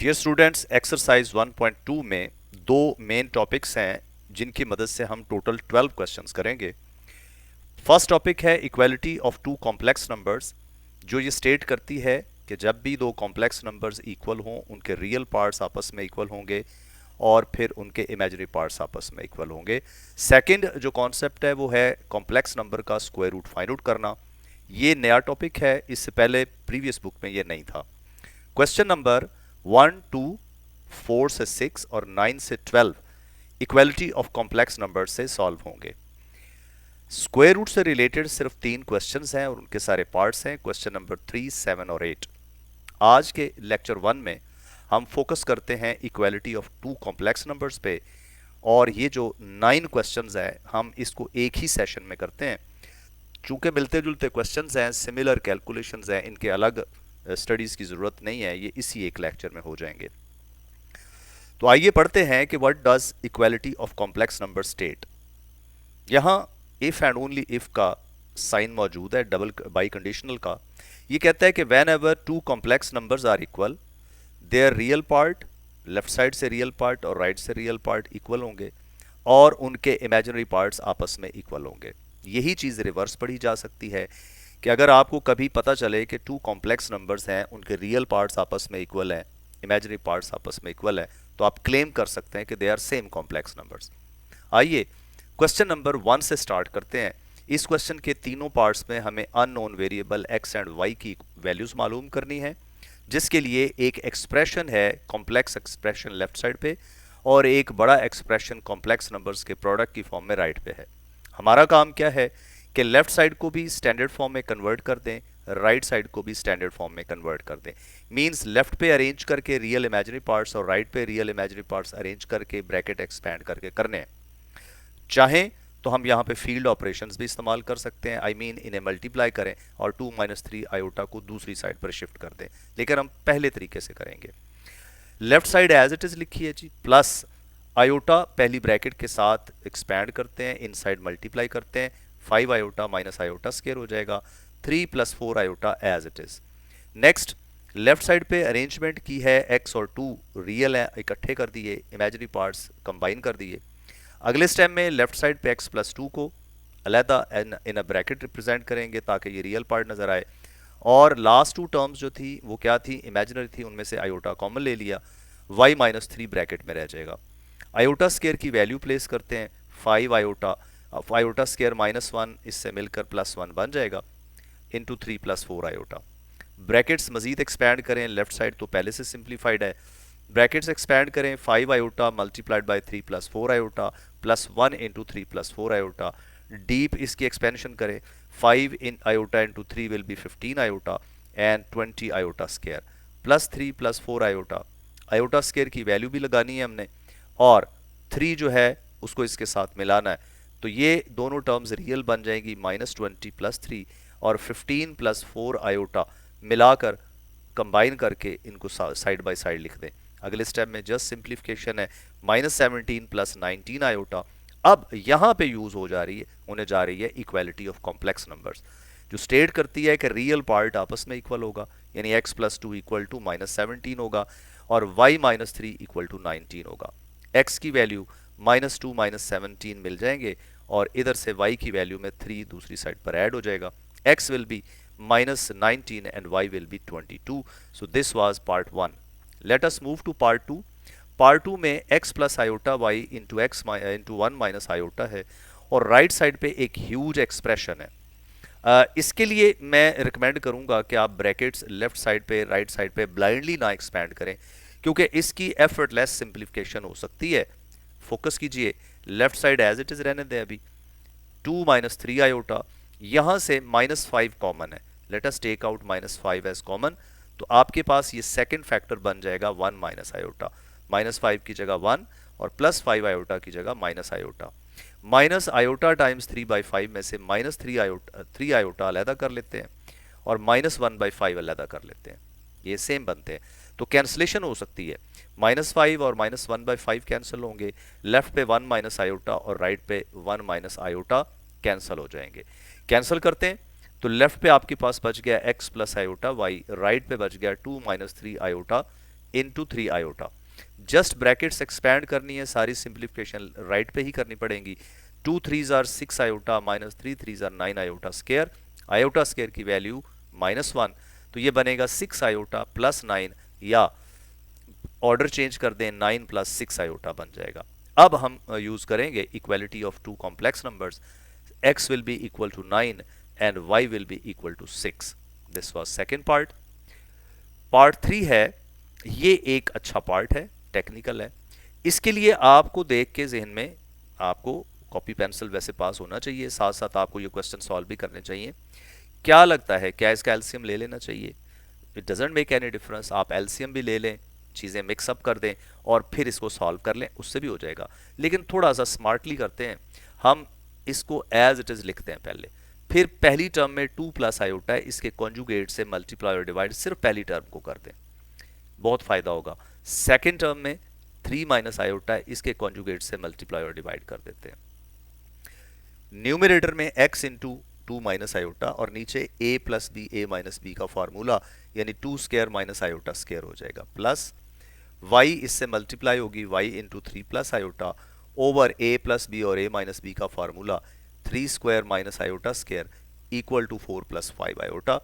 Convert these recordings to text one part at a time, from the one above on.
Dear students, exercise 1.2 में दो main topics हैं जिनकी मदद से हम टोटल 12 क्वेश्चंस करेंगे। फर्स्ट टॉपिक है equality of two complex numbers, जो ये स्टेट करती है कि जब भी दो कॉम्प्लेक्स नंबर्स इक्वल हों उनके रियल पार्ट्स आपस में इक्वल होंगे और फिर उनके इमेजिनरी पार्ट्स आपस में इक्वल होंगे। सेकंड जो कॉन्सेप्ट है वो है कॉम्प्लेक्स नंबर का स्क्वायर रूट फाइंड आउट करना। ये नया टॉपिक है, इससे पहले प्रीवियस बुक में ये नहीं था। क्वेश्चन नंबर 1, 2, 4 से 6 और 9 से 12 इक्वालिटी ऑफ कॉम्प्लेक्स नंबर से सॉल्व होंगे। स्क्वायर रूट से रिलेटेड सिर्फ 3 क्वेश्चंस हैं और उनके सारे पार्ट्स हैं, क्वेश्चन नंबर 3, 7 और 8। आज के लेक्चर 1 में हम फोकस करते हैं equality of two complex numbers पे, और ये जो 9 क्वेश्चंस हैं हम इसको एक ही सेशन में करते हैं। चूंकि मिलते जुलते क्वेश्चंस हैं, सिमिलर कैलकुलेशंस हैं, इनके अलग स्टडीज की जरूरत नहीं है, ये इसी एक लेक्चर में हो जाएंगे। तो आइए पढ़ते हैं कि what does equality of complex number state. यहां इफ एंड ओनली इफ का साइन मौजूद है, डबल बाई कंडीशनल का। ये कहता है कि whenever two complex numbers are equal, their real part, left side से रियल पार्ट और राइट से रियल पार्ट इक्वल होंगे और उनके इमेजिनरी पार्ट्स आपस में इक्वल होंगे। यही चीज़ रिवर्स पढ़ी जा सकती है कि अगर आपको कभी पता चले कि टू कॉम्प्लेक्स नंबर्स हैं, उनके रियल पार्ट्स आपस में इक्वल हैं, इमेजिनरी पार्ट्स आपस में इक्वल हैं, तो आप क्लेम कर सकते हैं कि they are same complex numbers. आइए क्वेश्चन नंबर 1 से स्टार्ट करते हैं। इस क्वेश्चन के तीनों पार्ट्स में हमें unknown variable x and y की वैल्यूज मालूम करनी है, जिसके लिए एक एक्सप्रेशन है कॉम्प्लेक्स एक्सप्रेशन लेफ्ट साइड पे और एक बड़ा एक्सप्रेशन कॉम्प्लेक्स नंबर्स के प्रोडक्ट की फॉर्म में राइट पे है। हमारा काम क्या है कि लेफ्ट साइड को भी स्टैंडर्ड फॉर्म में कन्वर्ट कर दें, राइट साइड को भी स्टैंडर्ड फॉर्म में कन्वर्ट कर दें। मींस लेफ्ट पे अरेंज करके रियल इमेजिनरी पार्ट्स और राइट पे रियल इमेजिनरी पार्ट्स अरेंज करके ब्रैकेट एक्सपैंड करके करने हैं। चाहें तो हम यहाँ पे फील्ड ऑपरेशंस भी इस्तेमाल कर सकते हैं, आई मीन इन्हें मल्टीप्लाई करें और 2 - 3 आयोटा को दूसरी साइड पर शिफ्ट कर दें, लेकिन हम पहले तरीके से करेंगे। Left side as it is लिखी है जी, प्लस आयोटा पहली ब्रैकेट के साथ एक्सपैंड करते हैं, इन साइड मल्टीप्लाई करते हैं, 5 आयोटा माइनस आयोटा स्क्वायर हो जाएगा, 3 + 4 iota as it is. Next left side पे अरेंजमेंट की है, x और 2 रियल है, इकट्ठे कर दिए, इमेजिनरी पार्ट्स कंबाइन कर दिए। अगले स्टेप में लेफ्ट साइड पे x + 2 को अलहदा इन अ ब्रैकेट रिप्रेजेंट करेंगे ताकि ये रियल पार्ट नजर आए, और लास्ट 2 टर्म्स जो थी वो क्या थी, इमेजिनरी थी, उनमें से आयोटा कॉमन ले लिया, y - 3 ब्रैकेट में रह जाएगा। आयोटा स्क्वायर की वैल्यू प्लेस करते हैं, 5 आयोटा, आयोटा स्क्वायर -1 इससे मिलकर +1 बन जाएगा, इंटू 3 + 4 आयोटा। ब्रैकेट्स मजीद एक्सपैंड करें, लेफ्ट साइड तो पहले से सिंप्लीफाइड है, ब्रैकेट्स एक्सपैंड करें, 5 iota multiplied by 3 + 4 iota +1 into 3 + 4 iota. डीप इसकी एक्सपेंशन करें, 5 इन iota into 3 will be 15 iota and 20 iota square, +3 + 4 iota. Iota square की वैल्यू भी लगानी है हमने और 3 जो है उसको इसके साथ मिलाना है, तो ये दोनों टर्म्स रियल बन जाएंगी, -20 + 3 और 15 + 4 आयोटा मिलाकर कंबाइन करके इनको साइड बाय साइड लिख दें। अगले स्टेप में जस्ट सिंप्लीफिकेशन है, -17 + 19 आयोटा। अब यहाँ पे यूज होने जा रही है इक्वालिटी ऑफ कॉम्प्लेक्स नंबर्स, जो स्टेट करती है कि रियल पार्ट आपस में इक्वल होगा, यानी x + 2 = -17 होगा और y - 3 = 19 होगा। x की वैल्यू -2 - 17 मिल जाएंगे और इधर से y की वैल्यू में 3 दूसरी साइड पर ऐड हो जाएगा, x will be -19 and y will be 22. So this was part 1. Let us move to part 2. Part 2 में x + iota y into 1 - iota है और राइट साइड पे एक ह्यूज एक्सप्रेशन है। इसके लिए मैं रिकमेंड करूंगा कि आप ब्रैकेट्स लेफ्ट साइड पे राइट साइड पे ब्लाइंडली ना एक्सपैंड करें, क्योंकि इसकी एफर्टलेस सिंप्लीफिकेशन हो सकती है। फोकस कीजिए, left side as it is रहने दें अभी, 2 - 3 आयोटा, यहां से -5 कॉमन है, let us take out -5 as common, तो आपके पास ये सेकंड फैक्टर बन जाएगा 1 - आयोटा, -5 की जगह 1 और +5 आयोटा की जगह - आयोटा। माइनस आयोटा टाइम्स 3/5 में से -3 आयोटा अलहदा कर लेते हैं और -1/5 अलहदा कर लेते हैं, ये सेम बनते हैं, तो कैंसलेशन हो सकती है, -5 और -1/5 कैंसिल होंगे, लेफ्ट पे 1 - आयोटा और राइट पे 1 - आयोटा कैंसिल हो जाएंगे। कैंसिल करते हैं तो लेफ्ट पे आपके पास बच गया x + आयोटा y, राइट पे बच गया 2 - 3 iota into 3 iota. Just brackets expand करनी है, सारी सिंप्लीफिकेशन राइट पे ही करनी पड़ेगी। 2 3s are 6 iota minus 3 3s are 9 iota square. Iota square की वैल्यू -1, तो ये बनेगा 6 आयोटा प्लस 9, या ऑर्डर चेंज कर दें 9 प्लस 6 आयोटा बन जाएगा। अब हम यूज करेंगे equality of two complex numbers. x will be equal to 9 and y will be equal to 6. This was second part. Part 3 है, ये एक अच्छा पार्ट है, टेक्निकल है। इसके लिए आपको देख के जहन में आपको कॉपी पेंसिल वैसे पास होना चाहिए, साथ साथ आपको ये क्वेश्चन सॉल्व भी करने चाहिए। क्या लगता है, क्या इसका एलसीएम ले लेना चाहिए? It doesn't make any difference, आप एलसीएम भी ले लें, चीज़ें मिक्सअप कर दें और फिर इसको सॉल्व कर लें, उससे भी हो जाएगा। लेकिन थोड़ा सा स्मार्टली करते हैं, हम इसको एज इट इज़ लिखते हैं पहले, फिर पहली टर्म में 2 प्लस आयोटा है, इसके कॉन्जुगेट से मल्टीप्लाई और डिवाइड सिर्फ पहली टर्म को कर दें, बहुत फायदा होगा। सेकेंड टर्म में 3 माइनस आयोटा है, इसके कॉन्जुगेट से मल्टीप्लाई और डिवाइड कर देते हैं। न्यूमरेटर में x इंटू 2 माइनस आयोटा और नीचे a plus b a minus b का फॉर्मूला, यानी 2 स्केयर माइनस आयोटा स्केयर हो जाएगा, प्लस y इससे मल्टीप्लाई होगी y into 3 plus iota over a plus b और a माइनस बी का formula 3 square minus iota square equal to 4 plus 5 iota.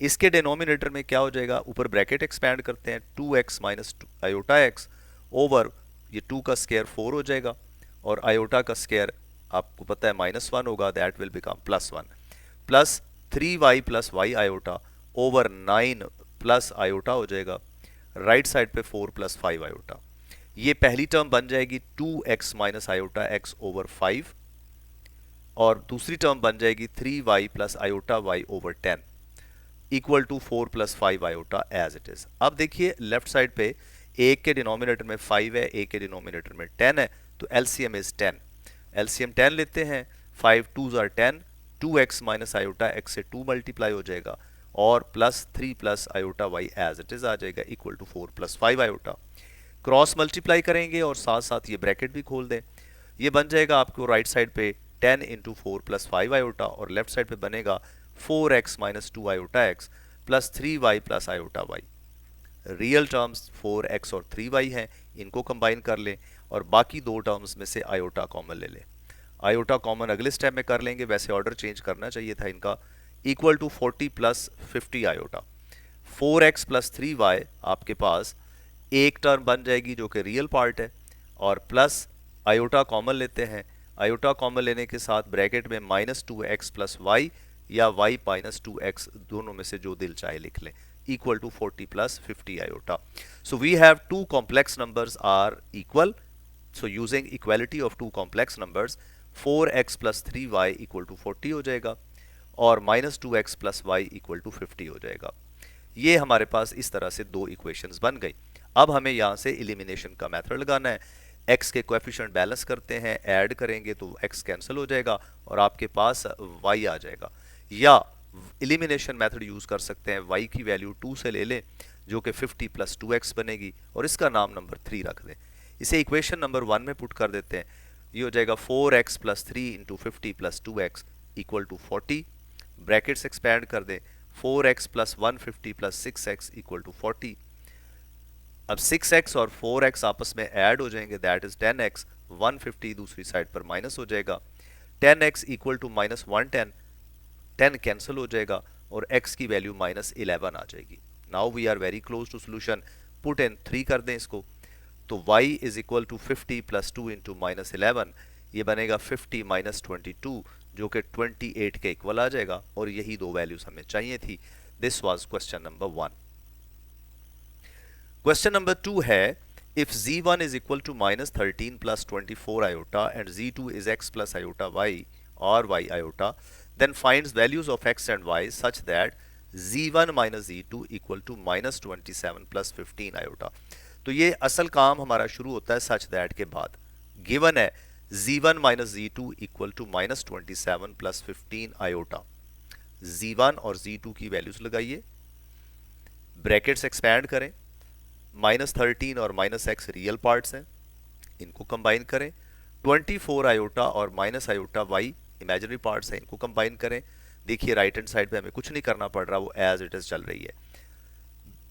इसके denominator में क्या हो जाएगा, ऊपर ब्रैकेट एक्सपैंड करते हैं, 2x minus iota x over ये 2 का स्केयर 4 हो जाएगा और आयोटा का स्केयर आपको पता है -1 होगा, that will become +1, plus 3y plus y iota over 9 plus iota हो जाएगा, राइट साइड पे 4 प्लस 5 आयोटा। ये पहली टर्म बन जाएगी 2x minus iota x over 5 और दूसरी टर्म बन जाएगी 3y plus iota y over 10 equal to 4 plus 5 iota as it is. अब देखिए लेफ्ट साइड पे एक के डिनोमिनेटर में 5 है, एक के डिनोमिनेटर में 10 है, तो एलसीएम इज 10। एलसीएम 10 लेते हैं, 5 2s are 10, 2x minus iota x से 2 मल्टीप्लाई हो जाएगा और plus 3 plus iota y as it is आ जाएगा equal to 4 plus 5 iota. Cross multiply करेंगे और साथ साथ ये ब्रैकेट भी खोल दें, ये बन जाएगा आपको राइट साइड पे 10 इंटू 4 प्लस 5 आयोटा और लेफ्ट साइड पे बनेगा 4x minus 2 iota x plus 3y plus iota y। Real terms 4x और 3y हैं, इनको कंबाइन कर लें और बाकी दो टर्म्स में से आयोटा कॉमन ले लें। आयोटा कॉमन अगले स्टेप में कर लेंगे, वैसे ऑर्डर चेंज करना चाहिए था इनका, equal to 40 plus 50 iota. 4x plus 3y आपके पास एक टर्म बन जाएगी जो कि रियल पार्ट है और प्लस आयोटा कॉमन लेते हैं, आयोटा कॉमन लेने के साथ ब्रैकेट में -2x प्लस y या y माइनस 2x, दोनों में से जो दिल चाहे लिख लें, equal to 40 plus 50 iota. So we have two complex numbers are equal. So using equality of two complex numbers, 4x plus 3y equal to 40 हो जाएगा और -2x plus y equal to 50 हो जाएगा। ये हमारे पास इस तरह से दो इक्वेशंस बन गई। अब हमें यहाँ से एलिमिनेशन का मेथड लगाना है। x के कोएफिशिएंट बैलेंस करते हैं, ऐड करेंगे तो x कैंसिल हो जाएगा और आपके पास y आ जाएगा, या एलिमिनेशन मेथड यूज कर सकते हैं, y की वैल्यू 2 से ले लें जो कि 50 प्लस 2x बनेगी और इसका नाम नंबर 3 रख दें। इसे इक्वेशन नंबर 1 में पुट कर देते हैं, ये हो जाएगा 4x plus 3 into 50 plus 2x equal to 40, brackets expand कर दें, 4x plus 150 plus 6x equal to 40। अब 6x और 4x आपस में ऐड हो जाएंगे, दैट इज 10x, 150 दूसरी साइड पर माइनस हो जाएगा, 10x equal to minus 110, 10 cancel हो जाएगा और x की वैल्यू -11 आ जाएगी। Now we are very close to solution, put in 3 कर दें इसको, तो y is equal to 50 plus 2 into -11, ये बनेगा 50 माइनस 22 जो कि 28 के इक्वल आ जाएगा और यही दो वैल्यूज हमें चाहिए थी। This was question number 1। Question number 2 है, if z1 is equal to -13 plus 24 iota and z2 is x plus iota y or y iota, then finds values of x and y such that z1 minus z2 equal to -27 plus 15 iota। तो ये असल काम हमारा शुरू होता है such that के बाद। गिवन है z1 minus z2 equal to -27 plus 15 iota। z1 और z2 की वैल्यूज लगाइए, ब्रैकेट्स एक्सपैंड करें, -13 और -x रियल पार्ट्स हैं, इनको कंबाइन करें, 24 आयोटा और minus iota y imaginary parts हैं, इनको कंबाइन करें। देखिए राइट हैंड साइड पे हमें कुछ नहीं करना पड़ रहा, वो एज इट इज चल रही है।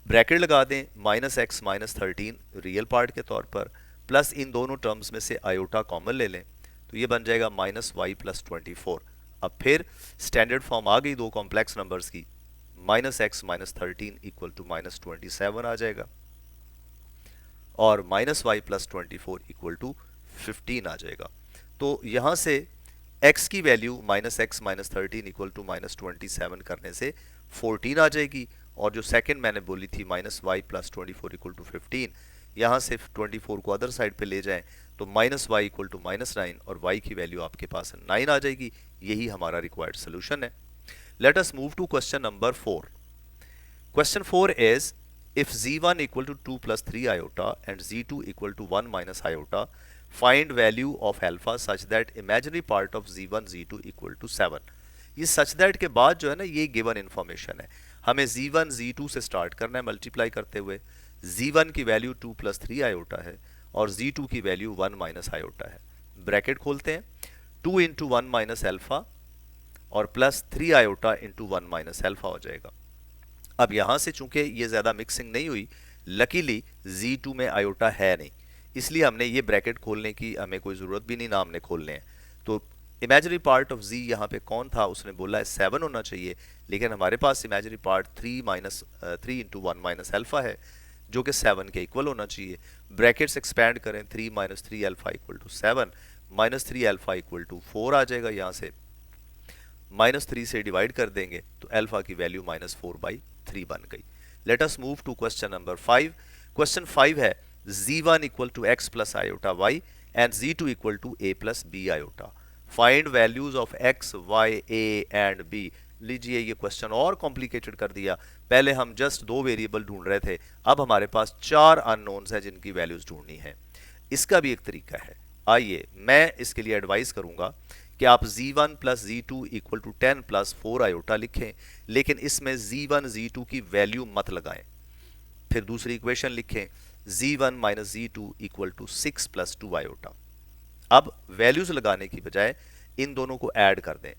ब्रैकेट लगा दें, minus x minus 13 real part के तौर पर, प्लस इन दोनों टर्म्स में से आयोटा कॉमन ले लें, तो ये बन जाएगा माइनस वाई प्लस 24। अब फिर स्टैंडर्ड फॉर्म आ गई दो कॉम्प्लेक्स नंबर्स की, minus x minus 13 equal to minus 27 आ जाएगा, और minus y plus 24 equal to 15 आ जाएगा। तो यहां से x की value minus x minus 13 equal to minus 27 करने से 14 आ जाएगी, और जो सेकंड मैंने बोली थी minus y plus 24 equal to 15, यहाँ से 24 को अदर साइड पे ले जाएं तो minus y equal to minus 9 और y की वैल्यू आपके पास 9 आ जाएगी। यही हमारा रिक्वायर्ड सोल्यूशन है। Let us move to question number 4। Question 4 is, if z1 equal to 2 plus 3 iota and z2 equal to 1 minus iota, find value of alpha such that imaginary part of z1 z2 equal to 7। ये such that के बाद जो है ना, ये given information है, हमें z1 z2 से start करना है मल्टीप्लाई करते हुए। z1 की वैल्यू 2 plus 3 iota है और z2 की वैल्यू 1 minus iota है। ब्रैकेट खोलते हैं, 2 into 1 minus alpha और plus 3 iota into 1 minus alpha हो जाएगा। अब यहां से चूंकि ये ज्यादा मिक्सिंग नहीं हुई, लकीली Z2 में आयोटा है नहीं, इसलिए हमने ये ब्रैकेट खोलने की हमें कोई जरूरत भी नहीं ना हमने खोलने हैं। तो इमेजिनरी पार्ट ऑफ Z यहाँ पे कौन था, उसने बोला है 7 होना चाहिए, लेकिन हमारे पास imaginary part 3 into 1 minus alpha है जो कि 7 के इक्वल होना चाहिए। ब्रैकेट्स एक्सपैंड करें, 3 minus 3 alpha equal to 7, minus 3 alpha equal to 4 आ जाएगा। यहाँ से माइनस 3 से डिवाइड कर देंगे तो अल्फा की वैल्यू माइनस 4/3 बन गई। Let us move to question number 5। Question 5 है z1 equal to x plus iota y and z2 equal to a plus b iota. Find values of x, y, a and b। लीजिए ये question और complicated कर दिया। पहले हम just दो variable ढूंढ रहे थे, अब हमारे पास 4 अननोन्स हैं जिनकी वैल्यूज ढूंढनी है। इसका भी एक तरीका है, आइए मैं इसके लिए एडवाइस करूंगा कि आप z1 plus z2 equal to 10 plus 4 iota लिखें, लेकिन इसमें z1 z2 की वैल्यू मत लगाएं। फिर दूसरी इक्वेशन लिखें, z1 minus z2 equal to 6 plus 2 iota. अब वैल्यूज लगाने की बजाय इन दोनों को ऐड कर दें।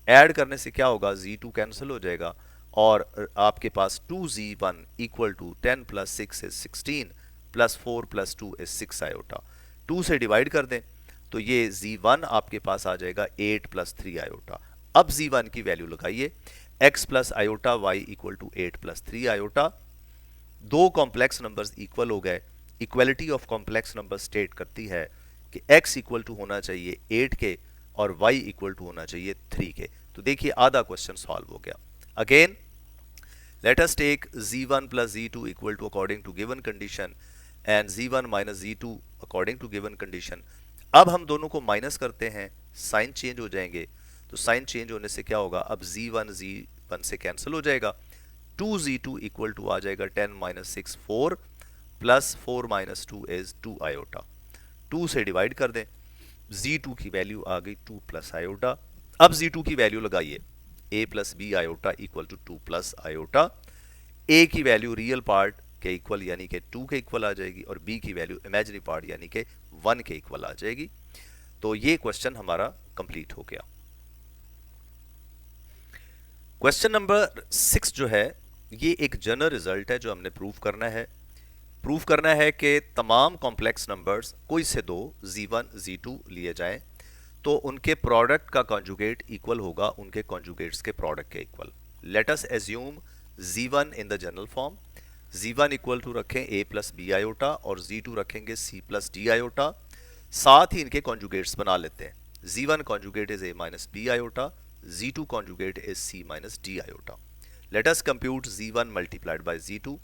ऐड करने से क्या होगा, z2 कैंसिल हो जाएगा और आपके पास 2z1 equal to 10 plus 6 is 16 plus 4 plus 2 is 6 iota. 2 से डिवाइड कर दें तो ये z1 आपके पास आ जाएगा 8 प्लस 3 आयोटा। अब z1 की वैल्यू लगाइए, x plus iota y equal to 8 plus 3 iota. दो कॉम्प्लेक्स नंबर्स इक्वल हो गए। Equality of complex number state करती है कि x इक्वल टू होना चाहिए 8 के और y इक्वल टू होना चाहिए 3 के। तो देखिए आधा क्वेश्चन सॉल्व हो गया। Again let us take z1 plus z2 equal to according to given condition and z1 minus z2 according to given condition. अब हम दोनों को माइनस करते हैं, साइन चेंज हो जाएंगे। तो साइन चेंज होने से क्या होगा, अब z1 से कैंसिल हो जाएगा। 2z2 इक्वल टू आ जाएगा 10 minus 6 4 plus 4 minus 2 is 2 iota. 2 से डिवाइड कर दें, z2 की वैल्यू आ गई 2 प्लस आयोटा। अब z2 की वैल्यू लगाइए, a plus b iota equal to 2 plus iota. a की वैल्यू रियल पार्ट के इक्वल यानी कि 2 के इक्वल आ जाएगी और b की वैल्यू इमेजिनरी पार्ट यानी कि 1 के इक्वल आ जाएगी। तो ये क्वेश्चन हमारा कंप्लीट हो गया। क्वेश्चन नंबर 6 जो है ये एक जनरल रिजल्ट है जो हमने प्रूव करना है। प्रूव करना है कि तमाम कॉम्प्लेक्स नंबर्स कोई से दो z1 z2 लिए जाएं तो उनके प्रोडक्ट का कॉन्जुगेट इक्वल होगा उनके कॉन्जुगेट्स के प्रोडक्ट के equal. Let us assume z1 in the general form. z1 equal to रखें a प्लस बी आयोटा और z2 रखेंगे c प्लस डी आयोटा। साथ ही इनके कॉन्जुगेट्स बना लेते हैं। z1 conjugate is a minus b iota, z2 conjugate is c minus d iota. Let us compute z1 multiplied by z2।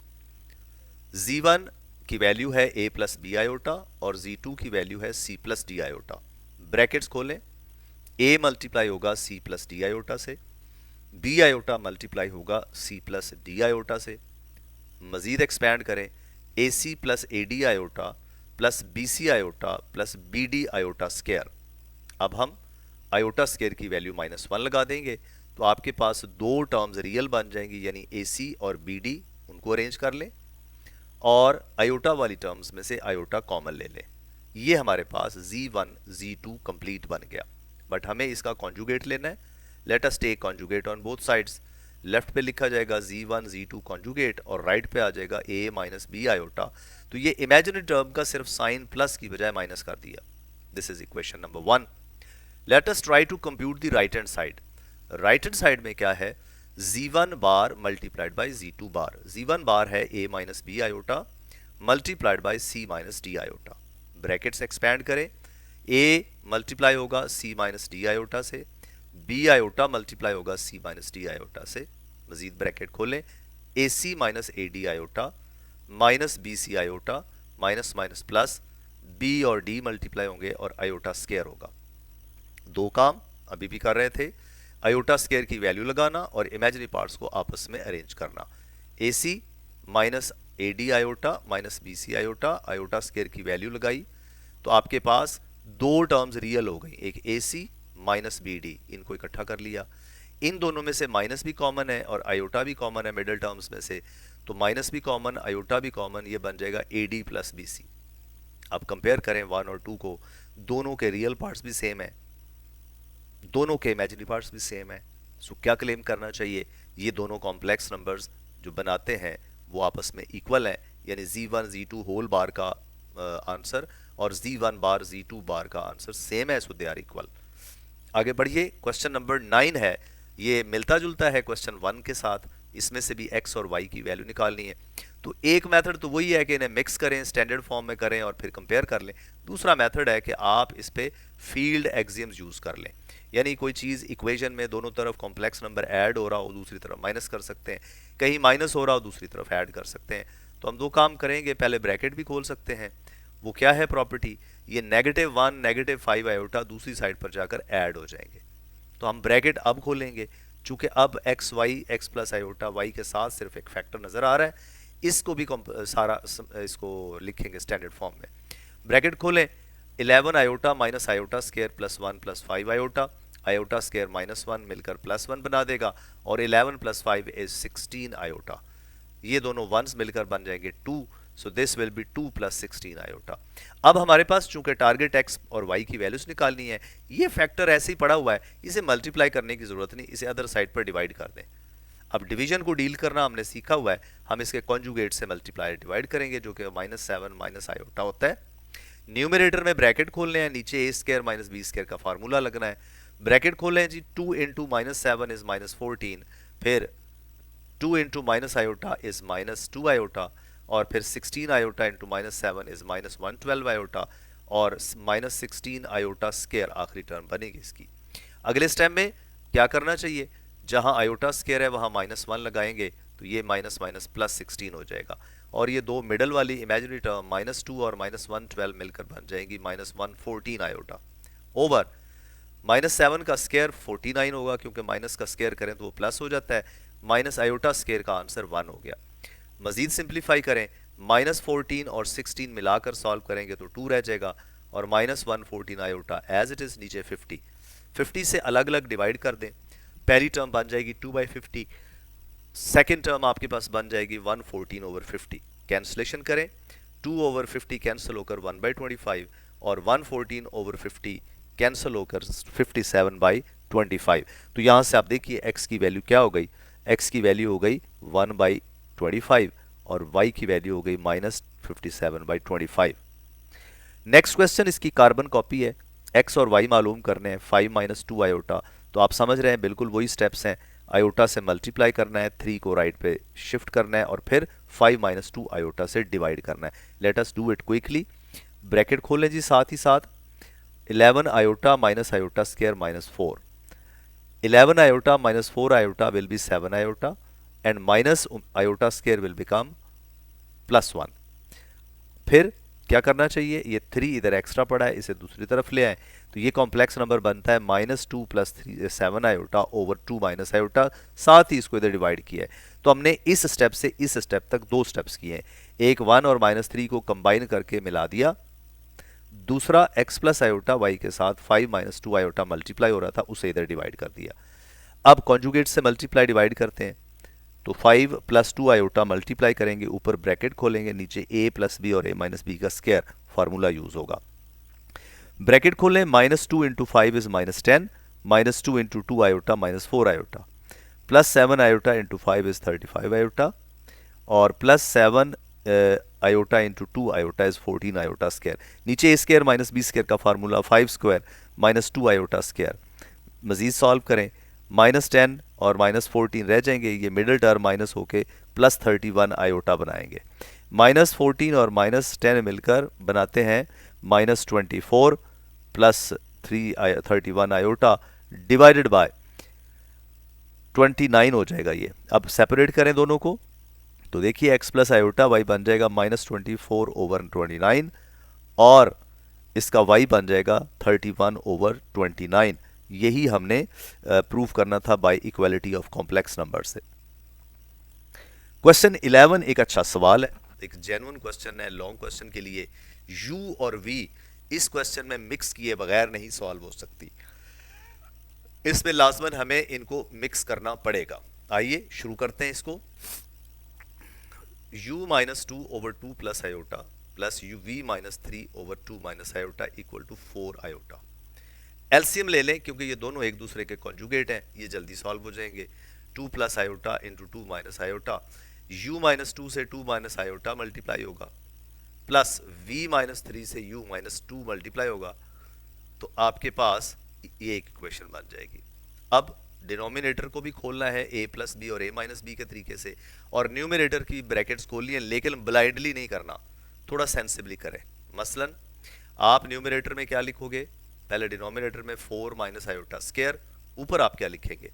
z1 की value है a plus b iota और z2 की value है c plus D iota. Brackets खोलें, a multiply होगा c plus D iota से, b iota multiply होगा c plus D iota से। मजीद एक्सपैंड करें, AC plus AD iota plus BC iota plus BD iota square. अब हम iota square की value -1 लगा देंगे तो आपके पास दो टर्म्स रियल बन जाएंगी, यानी AC और BD उनको अरेंज कर लें और आयोटा वाली टर्म्स में से आयोटा कॉमन ले लें। ये हमारे पास z1 z2 कंप्लीट बन गया, बट हमें इसका कॉन्जुगेट लेना है। Let us take conjugate on both sides. Left पे लिखा जाएगा z1 z2 कॉन्जुगेट और राइट पे आ जाएगा a माइनस बी आयोटा। तो ये इमेजिनरी टर्म का सिर्फ साइन प्लस की बजाय माइनस कर दिया। This is equation number 1। Let us try to compute the right hand side. Right hand side में क्या है, z1 bar multiplied by z2 bar. z1 bar है a minus b iota multiplied by c minus d iota. Brackets expand करें, a multiply होगा c minus d iota से, b iota multiply होगा c minus d iota से। मजीद bracket खोलें, ac minus a d iota minus b c iota minus minus plus, b और d multiply होंगे और आयोटा स्केयर होगा। दो काम अभी भी कर रहे थे, आयोटा स्केयर की वैल्यू लगाना और इमेजिनरी पार्ट्स को आपस में अरेंज करना। ac minus a d iota minus b c iota, iota square की वैल्यू लगाई तो आपके पास दो टर्म्स रियल हो गई, एक ac माइनस बी डी, इनको इकट्ठा कर लिया। इन दोनों में से माइनस भी कॉमन है और आयोटा भी कॉमन है मिडिल टर्म्स में से, तो माइनस भी कॉमन आयोटा भी कॉमन, ये बन जाएगा a d plus b c. अब कंपेयर करें 1 और 2 को, दोनों के रियल पार्ट्स भी सेम है, दोनों के इमेजिनरी पार्ट्स भी सेम है। सो क्या क्लेम करना चाहिए, ये दोनों कॉम्प्लेक्स नंबर्स जो बनाते हैं वो आपस में इक्वल हैं, यानी z1 z2 होल बार का आंसर और z1 बार z2 बार का आंसर सेम है, सो दे आर इक्वल। आगे बढ़िए, क्वेश्चन नंबर 9 है, ये मिलता जुलता है क्वेश्चन 1 के साथ, इसमें से भी x और y की वैल्यू निकालनी है। तो एक मेथड तो वही है कि इन्हें मिक्स करें, स्टैंडर्ड फॉर्म में करें और फिर कंपेयर कर लें। दूसरा मेथड है कि आप इस पे फील्ड एक्सियम्स यूज कर लें, यानी कोई चीज़ इक्वेशन में दोनों तरफ कॉम्प्लेक्स नंबर ऐड हो रहा हो, दूसरी तरफ माइनस कर सकते हैं, कहीं माइनस हो रहा हो दूसरी तरफ ऐड कर सकते हैं। तो हम दो काम करेंगे, पहले ब्रैकेट भी खोल सकते हैं। वो क्या है प्रॉपर्टी, ये -1 -5 आयोटा दूसरी साइड पर जाकर ऐड हो जाएंगे। तो हम ब्रैकेट अब खोलेंगे, चूंकि अब x y x plus iota y के साथ सिर्फ एक फैक्टर नजर आ रहा है, इसको भी सारा इसको लिखेंगे स्टैंडर्ड फॉर्म में। ब्रैकेट खोलें, 11 iota minus iota square plus 1 plus 5 iota, iota square -1 मिलकर +1 बना देगा और 11 + 5 इज 16 आयोटा। ये दोनों वंस मिलकर बन जाएंगे 2, so this will be 2 + 16 iota. अब हमारे पास चूंकि टारगेट x और y की वैल्यूज निकालनी है, ये फैक्टर ऐसे ही पड़ा हुआ है, इसे मल्टीप्लाई करने की जरूरत नहीं, इसे अदर साइड पर डिवाइड कर दें। अब डिवीजन को डील करना हमने सीखा हुआ है, हम इसके कॉन्जुगेट से मल्टीप्लाई डिवाइड करेंगे, जो कि -7 माइनस आयोटा होता है। न्यूमरेटर में ब्रैकेट खोलने हैं, नीचे a² - b² का फार्मूला लगना है। ब्रैकेट खोलें जी, 2 × -7 इज -14, फिर 2 × माइनस आयोटा इज -2 आयोटा, और फिर 16 आयोटा इंटू -7 इज -112 आयोटा, और -16 आयोटा स्केयर आखिरी टर्म बनेगी इसकी। अगले स्टेप में क्या करना चाहिए, जहां आयोटा स्केयर है वहां -1 लगाएंगे तो ये माइनस माइनस +16 हो जाएगा, और ये दो मिडल वाली इमेजिनरी टर्म -2 और -112 मिलकर बन जाएंगी -114 आयोटा ओवर -7 का स्केयर 49 होगा, क्योंकि माइनस का स्केयर करें तो वो प्लस हो जाता है, माइनस आयोटा स्केयर का आंसर 1 हो गया। मजीद सिंप्लीफाई करें, -14 और 16 मिलाकर सॉल्व करेंगे तो 2 रह जाएगा, और -114 आयोटा एज इट इज नीचे 50 से अलग अलग डिवाइड कर दें। पहली टर्म बन जाएगी 2/50, सेकेंड टर्म आपके पास बन जाएगी 114/50। कैंसलेशन करें, 2/50 कैंसिल होकर 1/25 और 114/50 कैंसिल होकर 57/25। तो यहां से आप देखिए x की वैल्यू क्या हो गई, x की वैल्यू हो गई 1/25 और y की वैल्यू हो गई -57/25। नेक्स्ट क्वेश्चन इसकी कार्बन कॉपी है, x और y मालूम करने हैं, 5 - 2 आयोटा। तो आप समझ रहे हैं बिल्कुल वही स्टेप्स हैं, आयोटा से मल्टीप्लाई करना है, 3 को राइट पे शिफ्ट करना है और फिर 5 - 2 आयोटा से डिवाइड करना है। Let us do it quickly. Bracket खोलें जी, साथ ही साथ 11 iota minus iota square -4, 11 iota - 4 iota will be 7 iota and minus iota square will become +1। फिर क्या करना चाहिए, ये 3 इधर एक्स्ट्रा पड़ा है, इसे दूसरी तरफ ले आए तो ये कॉम्प्लेक्स नंबर बनता है -2 + 3 7 आयोटा ओवर 2 माइनस आयोटा, साथ ही इसको इधर डिवाइड किया है। तो हमने इस स्टेप से इस स्टेप तक 2 स्टेप्स किए हैं, एक 1 और -3 को कंबाइन करके मिला दिया, दूसरा x + आयोटा y के साथ 5 - 2 आयोटा मल्टीप्लाई हो रहा था उसे इधर डिवाइड कर दिया। अब कॉन्जुगेट से मल्टीप्लाई डिवाइड करते हैं, तो 5 + 2 आयोटा मल्टीप्लाई करेंगे, ऊपर ब्रैकेट खोलेंगे, नीचे a + b और a - b का स्क्वायर फार्मूला यूज होगा। ब्रैकेट खोलें, -2 × 5 is -10, -2 × 2 iota -4 iota, plus 7 iota into 5 is 35 iota, और plus 7 iota into 2 iota is 14 iota square. नीचे A square minus B square का formula 5 square minus 2 iota square. मजीद solve करें, minus 10 और minus 14 रह जाएंगे, ये मिडिल टर्म माइनस होके प्लस 31 आयोटा बनाएंगे। माइनस 14 और माइनस 10 मिलकर बनाते हैं minus 24 plus 31 iota divided by 29 हो जाएगा ये। अब सेपरेट करें दोनों को, तो देखिए x प्लस आयोटा y बन जाएगा माइनस 24 ओवर 29, और इसका y बन जाएगा 31 ओवर 29। यही हमने प्रूव करना था by equality of complex number से। क्वेश्चन 11 एक अच्छा सवाल है, एक जेन्युइन क्वेश्चन है लॉन्ग क्वेश्चन के लिए। u और v इस क्वेश्चन में मिक्स किए बगैर नहीं सॉल्व हो सकती, इसमें लाजमन हमें इनको मिक्स करना पड़ेगा। आइए शुरू करते हैं इसको। u minus 2 over 2 plus iota plus u v minus 3 over 2 minus iota equal to 4 iota. LCM ले लें क्योंकि ये दोनों एक दूसरे के कॉन्जुगेट हैं, ये जल्दी सॉल्व हो जाएंगे। 2 plus iota into 2 minus iota, u minus 2 से 2 माइनस आयोटा मल्टीप्लाई होगा, प्लस v माइनस 3 से u माइनस 2 मल्टीप्लाई होगा, तो आपके पास ये एक इक्वेशन बन जाएगी। अब डिनोमिनेटर को भी खोलना है a प्लस बी और a माइनस बी के तरीके से, और न्यूमिनेटर की ब्रैकेट्स खोलनी है, लेकिन ब्लाइंडली नहीं करना, थोड़ा सेंसिबली करें। मसलन आप न्यूमिनेटर में क्या लिखोगे, पहले डिनोमिनेटर में 4 माइनस आयोटा स्क्वायर, ऊपर आप क्या लिखेंगे,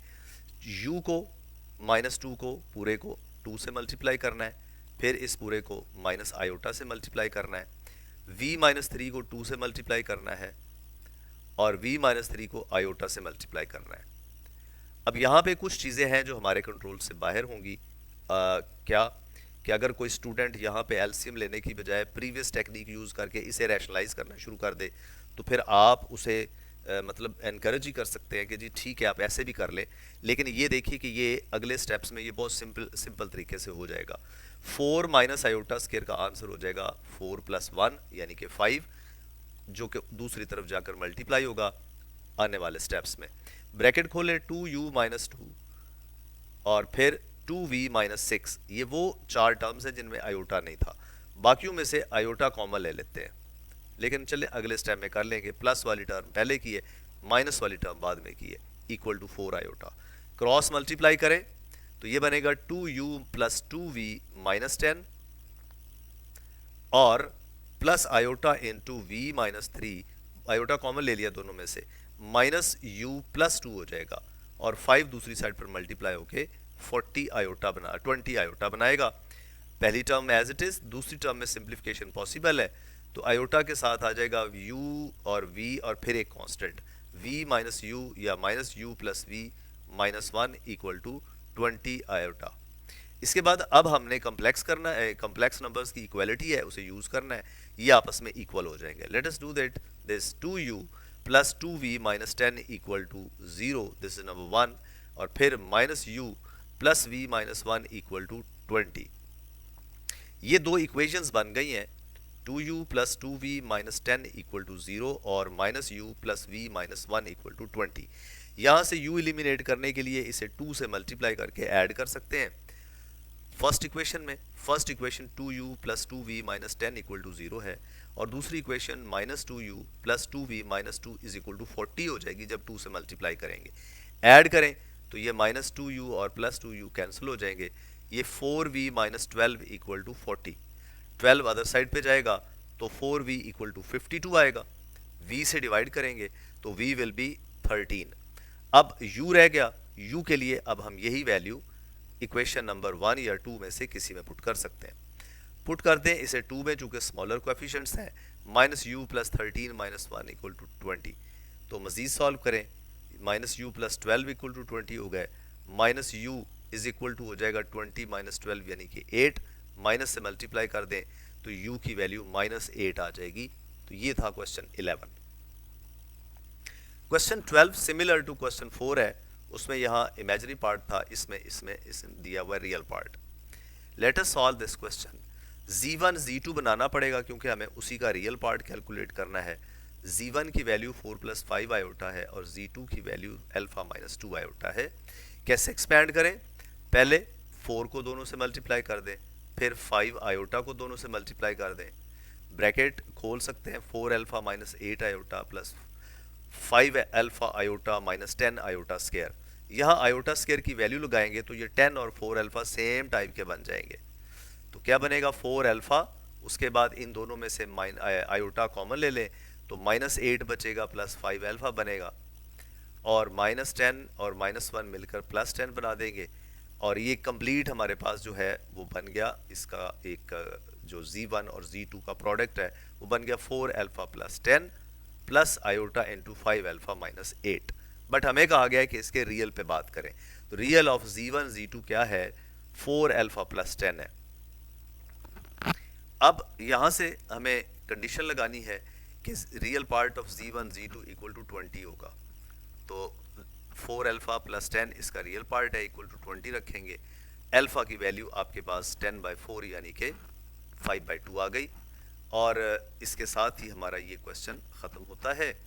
u को माइनस 2 को पूरे को 2 से मल्टीप्लाई करना है, फिर इस पूरे को माइनस आयोटा से मल्टीप्लाई करना है, v माइनस 3 को 2 से मल्टीप्लाई करना है, और v माइनस 3 को आयोटा से मल्टीप्लाई करना है। अब यहाँ पे कुछ चीज़ें हैं जो हमारे कंट्रोल से बाहर होंगी। क्या कि अगर कोई स्टूडेंट यहाँ पे एलसीएम लेने की बजाय प्रीवियस टेक्निक यूज़ करके इसे रैशनलाइज करना शुरू कर दे, तो फिर आप उसे मतलब एनकरेज ही कर सकते हैं कि जी ठीक है आप ऐसे भी कर लें, लेकिन ये देखिए कि ये अगले स्टेप्स में ये बहुत सिंपल तरीके से हो जाएगा। 4 माइनस आयोटा स्क्वायर का आंसर हो जाएगा 4 प्लस 1 यानी कि 5, जो कि दूसरी तरफ जाकर मल्टीप्लाई होगा आने वाले स्टेप्स में। ब्रैकेट खोलें, 2u माइनस 2 और फिर 2v माइनस 6, ये वो 4 टर्म्स हैं जिनमें आयोटा नहीं था, बाकियों में से आयोटा कॉमन ले लेते हैं, लेकिन चले अगले स्टेप में कर लेंगे। प्लस वाली टर्म पहले की है, माइनस वाली टर्म बाद में की है, equal to 4 iota. Cross multiply करें तो ये बनेगा 2u प्लस 2v माइनस 10 और plus iota into v minus 3, iota common ले लिया दोनों में से, माइनस u प्लस 2 हो जाएगा, और 5 दूसरी साइड पर मल्टीप्लाई होके 20 आयोटा बनाएगा। पहली टर्म एज इट इज, दूसरी टर्म में सिंप्लीफिकेशन पॉसिबल है, तो आयोटा के साथ आ जाएगा u और v और फिर एक कांस्टेंट v माइनस u या minus u plus v minus 1 equal to 20 iota. इसके बाद अब हमने कॉम्प्लेक्स करना है, कॉम्प्लेक्स नंबर्स की इक्वालिटी है उसे यूज करना है, ये आपस में इक्वल हो जाएंगे। Let us do that. This 2u plus 2v minus 10 equal to 0, this is number 1, और फिर minus u plus v minus 1 equal to 20। ये दो इक्वेशंस बन गई हैं, 2u plus 2v minus 10 equal to 0 और minus u plus v minus 1 equal to 20। यहाँ से u एलिमिनेट करने के लिए इसे 2 से मल्टीप्लाई करके ऐड कर सकते हैं। First equation 2u plus 2v minus 10 equal to 0 है, और दूसरी equation minus 2u plus 2v minus 2 is equal to 40 हो जाएगी जब 2 से मल्टीप्लाई करेंगे। ऐड करें तो ये माइनस 2u और प्लस 2u कैंसिल हो जाएंगे, ये 4v minus 12 equal to 40, 12 other side पे जाएगा तो 4v इक्वल टू 52 आएगा। v से डिवाइड करेंगे तो v विल बी 13। अब u रह गया, u के लिए अब हम यही वैल्यू इक्वेशन नंबर 1 या 2 में से किसी में पुट कर सकते हैं। पुट कर दें इसे 2 में, चूंकि स्मॉलर कोएफिशिएंट्स हैं, minus u plus 13 minus 1 equal to 20। तो मजीद सॉल्व करें, minus u plus 12 equal to 20 हो गए, minus u is equal to हो जाएगा 20 माइनस 12 यानी कि 8, माइनस से मल्टीप्लाई कर दें तो u की वैल्यू माइनस 8 आ जाएगी। तो ये था question 11। Question 12 similar to question 4 है, उसमें यहाँ इमेजिनरी पार्ट था, इसमें दिया हुआ real part. Let us solve this question. z1 z2 बनाना पड़ेगा क्योंकि हमें उसी का रियल पार्ट कैलकुलेट करना है। z1 की वैल्यू 4 प्लस 5 आयोटा है और z2 की वैल्यू अल्फा माइनस 2 आयोटा है। कैसे एक्सपैंड करें? पहले 4 को दोनों से मल्टीप्लाई कर दें, फिर 5 आयोटा को दोनों से मल्टीप्लाई कर दें, ब्रैकेट खोल सकते हैं 4 alpha minus 8 iota plus 5 alpha iota minus 10 iota square. यहाँ आयोटा स्केयर की वैल्यू लगाएंगे तो ये 10 और 4 अल्फा सेम टाइप के बन जाएंगे। तो क्या बनेगा? 4 अल्फा, उसके बाद इन दोनों में से आयोटा कॉमन ले लें तो माइनस 8 बचेगा प्लस 5 अल्फा बनेगा, और माइनस 10 और माइनस 1 मिलकर प्लस 10 बना देंगे, और ये कंप्लीट हमारे पास जो है वो बन गया, इसका एक जो Z1 और Z2 का प्रोडक्ट है वो बन गया 4 alpha plus 10 plus iota into 5 alpha minus 8। But हमें कहा गया है कि इसके रियल पे बात करें, तो रियल ऑफ Z1 Z2 क्या है? 4 अल्फा प्लस 10 है। अब यहां से हमें कंडीशन लगानी है कि real part of Z1 Z2 equal to 20 होगा, तो 4 अल्फा प्लस 10 इसका रियल पार्ट है, इक्वल टू 20 रखेंगे। अल्फा की वैल्यू आपके पास 10/4 यानी कि 5/2 आ गई, और इसके साथ ही हमारा ये क्वेश्चन ख़त्म होता है।